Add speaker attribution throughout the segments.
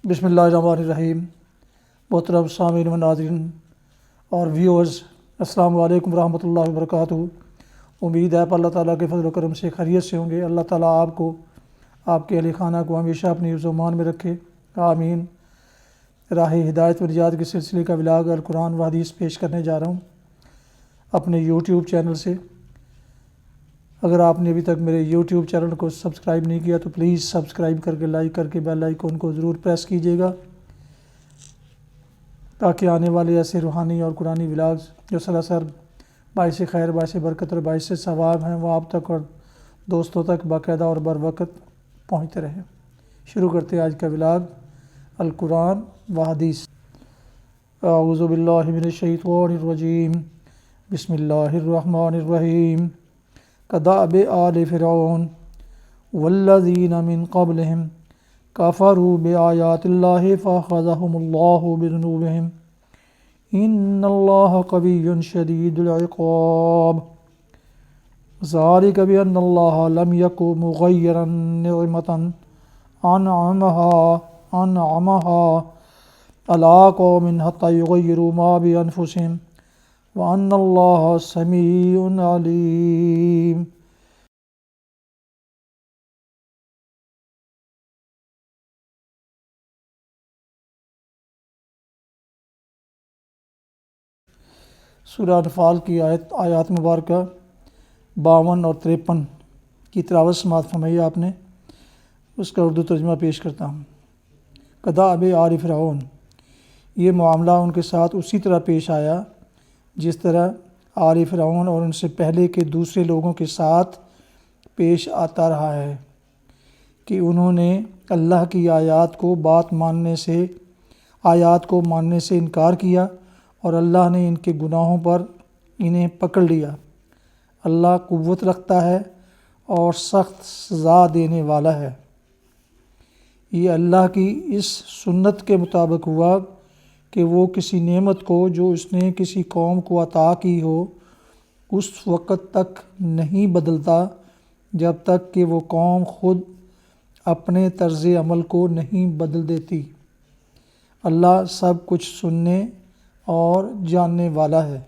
Speaker 1: بسم اللہ الرحمن الرحیم۔ محترم سامعین و ناظرین اور ویورز، السلام علیکم ورحمۃ اللہ وبرکاتہ۔ امید ہے آپ اللہ تعالیٰ کے فضل و کرم سے خیریت سے ہوں گے۔ اللہ تعالیٰ آپ کو، آپ کے اہل خانہ کو ہمیشہ اپنی حفظ و امان میں رکھے، آمین۔ راہ ہدایت و نجات کے سلسلے کا ولاگ القرآن و حدیث پیش کرنے جا رہا ہوں اپنے یوٹیوب چینل سے۔ اگر آپ نے ابھی تک میرے یوٹیوب چینل کو سبسکرائب نہیں کیا تو پلیز سبسکرائب کر کے لائک کر کے بیل آئیکن کو ضرور پریس کیجیے گا، تاکہ آنے والے ایسے روحانی اور قرآنی ولاگز جو سراسر باعث خیر، باعث برکت اور باعث ثواب ہیں وہ آپ تک اور دوستوں تک باقاعدہ اور بر وقت پہنچتے رہیں۔ شروع کرتے ہیں آج کا ولاگ القرآن و حدیث۔ اعوذ باللہ من الشیطان الرجیم، بسم اللہ الرحمن الرحیم۔ کدأب آل فرعون والذین من قبلہم کفروا بآیات اللہ فأخذہم اللہ بذنوبہم ان اللہ قوی شدید العقاب۔ ذلک بأن اللہ لم یک مغیرا نعمۃ انعمہا علی قوم حتی یغیروا ما بانفسہم وَأَنَّ اللَّهَ سَمِيعٌ عَلِيمٌ۔ سورہ انفال کی آیات مبارکہ 52 اور 53 کی تلاوت سماعت فرمائی آپ نے، اس کا اردو ترجمہ پیش کرتا ہوں۔ کدأب آل فرعون، یہ معاملہ ان کے ساتھ اسی طرح پیش آیا جس طرح آل فرعون اور ان سے پہلے کے دوسرے لوگوں کے ساتھ پیش آتا رہا ہے کہ انہوں نے اللہ کی آیات کو ماننے سے انکار کیا اور اللہ نے ان کے گناہوں پر انہیں پکڑ لیا۔ اللہ قوت رکھتا ہے اور سخت سزا دینے والا ہے۔ یہ اللہ کی اس سنت کے مطابق ہوا کہ وہ کسی نعمت کو جو اس نے کسی قوم کو عطا کی ہو اس وقت تک نہیں بدلتا جب تک کہ وہ قوم خود اپنے طرز عمل کو نہیں بدل دیتی۔ اللہ سب کچھ سننے اور جاننے والا ہے۔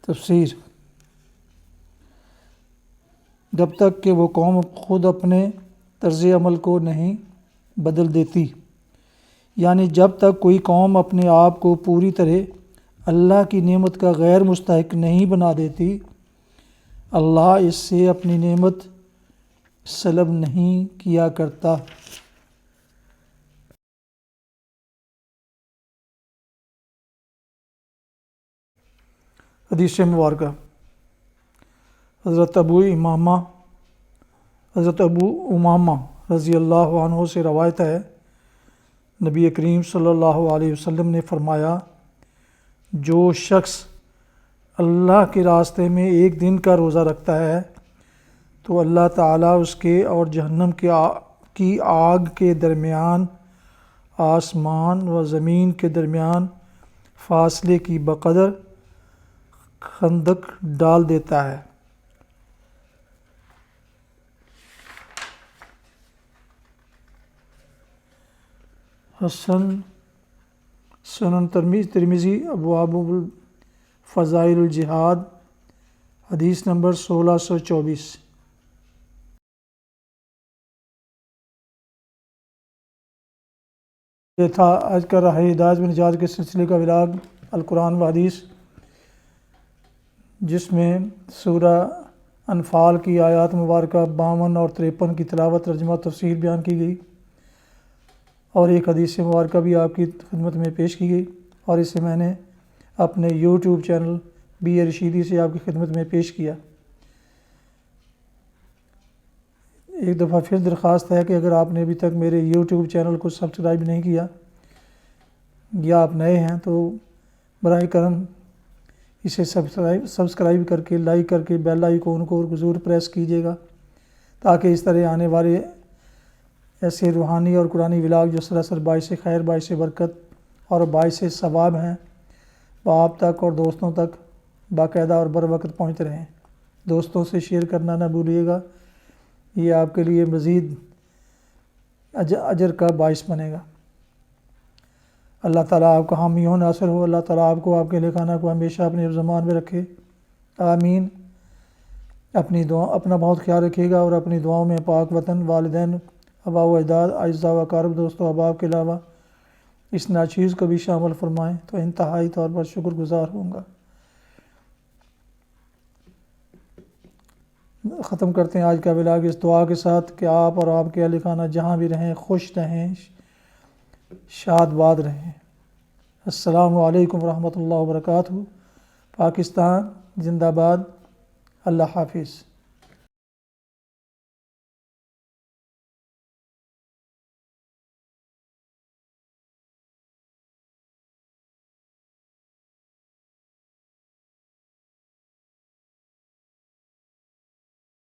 Speaker 1: تفسیر: جب تک کہ وہ قوم خود اپنے طرز عمل کو نہیں بدل دیتی، یعنی جب تک کوئی قوم اپنے آپ کو پوری طرح اللہ کی نعمت کا غیر مستحق نہیں بنا دیتی، اللہ اس سے اپنی نعمت سلب نہیں کیا کرتا۔ حدیث مبارکہ۔ حضرت ابو امامہ رضی اللہ عنہ سے روایت ہے، نبی کریم صلی اللہ علیہ وسلم نے فرمایا، جو شخص اللہ کے راستے میں ایک دن کا روزہ رکھتا ہے تو اللہ تعالیٰ اس کے اور جہنم کی آگ کے درمیان، آسمان و زمین کے درمیان فاصلے کی بقدر خندق ڈال دیتا ہے۔ حسن سنن ترمذی ابواب فضائل الجہاد، حدیث نمبر 1624۔ یہ تھا آج کا راہ ہدایت و نجات کے سلسلے کا ولاگ القرآن و حدیث، جس میں سورہ انفال کی آیات مبارکہ 52 اور 53 کی تلاوت، ترجمہ، تفسیر بیان کی گئی اور ایک حدیث مبارکہ بھی آپ کی خدمت میں پیش کی گئی، اور اسے میں نے اپنے یوٹیوب چینل بی اے رشیدی سے آپ کی خدمت میں پیش کیا۔ ایک دفعہ پھر درخواست ہے کہ اگر آپ نے ابھی تک میرے یوٹیوب چینل کو سبسکرائب نہیں کیا یا آپ نئے ہیں تو براہ کرم اسے سبسکرائب کر کے لائک کر کے بیل آئیکن کو ضرور پریس کیجیے گا، تاکہ اس طرح آنے والے ایسے روحانی اور قرآنی ولاگ جو سراسر باعث خیر، باعث برکت اور باعث ثواب ہیں وہ آپ تک اور دوستوں تک باقاعدہ اور بر وقت پہنچتے رہیں۔ دوستوں سے شیئر کرنا نہ بھولیے گا، یہ آپ کے لیے مزید اجر کا باعث بنے گا۔ اللہ تعالیٰ آپ کا حامی و ناصر ہو۔ اللہ تعالیٰ آپ کو، آپ کے لکھانہ کو ہمیشہ اپنے زمان میں رکھے، آمین۔ اپنا بہت خیال رکھیے گا اور اپنی دعاؤں میں پاک وطن، والدین، آباء و اجداد، اعزاء و اقارب، دوست و احباب کے علاوہ اس ناچیز کو بھی شامل فرمائیں تو انتہائی طور پر شکر گزار ہوں گا۔ ختم کرتے ہیں آج کا ولاگ اس دعا کے ساتھ کہ آپ اور آپ کے اہل خانہ جہاں بھی رہیں خوش رہیں، شاد باد رہیں۔ السلام علیکم ورحمۃ اللہ وبرکاتہ۔ پاکستان زندہ باد۔ اللہ حافظ۔